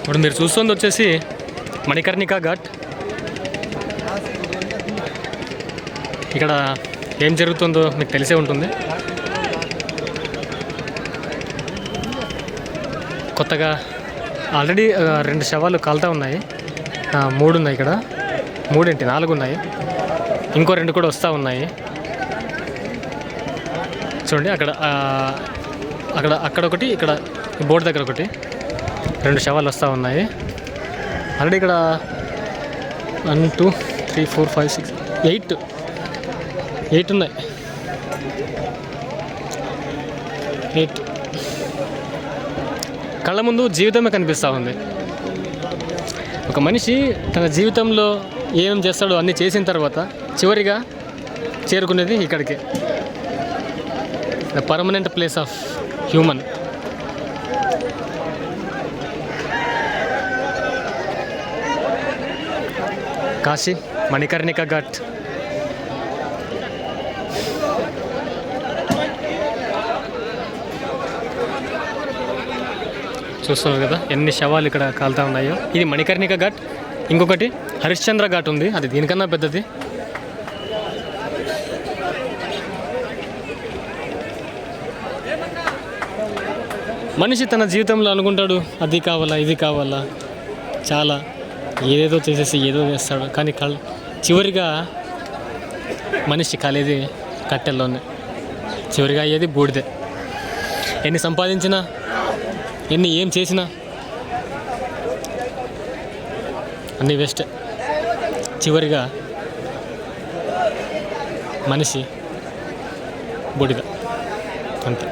ఇప్పుడు మీరు చూస్తుంది వచ్చేసి మణికర్ణికా ఘాట్. ఇక్కడ ఏం జరుగుతుందో మీకు తెలిసే ఉంటుంది. కొత్తగా ఆల్రెడీ 2 శవాలు కాలుతూ ఉన్నాయి. 3 ఉన్నాయి ఇక్కడ, 4 ఉన్నాయి. ఇంకో 2 కూడా వస్తూ ఉన్నాయి. చూడండి అక్కడ అక్కడ ఒకటి, ఇక్కడ బోర్డు దగ్గర ఒకటి, 2 శవాలు వస్తూ ఉన్నాయి. ఆల్రెడీ ఇక్కడ 1 2 3 4 5 6 8 ఉన్నాయి. 8 కళ్ళ ముందు జీవితమే కనిపిస్తూ ఉంది. ఒక మనిషి తన జీవితంలో ఏమేమి చేస్తాడో అన్నీ చేసిన తర్వాత చివరిగా చేరుకునేది ఇక్కడికి, the permanent place of human. Kashi Manikarnika ghat. చూస్తున్నారు కదా ఎన్ని శవాలు ఇక్కడ కాలుతూ ఉన్నాయో. ఇది మణికర్ణికా ఘాట్. ఇంకొకటి హరిశ్చంద్ర ఘాట్ ఉంది, అది దీనికన్నా పెద్దది. మనిషి తన జీవితంలో అనుకుంటాడు అది కావాలా ఇది కావాలా, చాలా ఏదేదో చేసేసి ఏదో చేస్తాడు. కానీ చివరిగా మనిషి కాలేది కట్టెల్లోనే, చివరిగా అయ్యేది బూడిదే. ఎన్ని సంపాదించినా, ఏం చేసినా అన్నీ వేస్ట్. చివరిగా మనిషి బూడిద అంతే.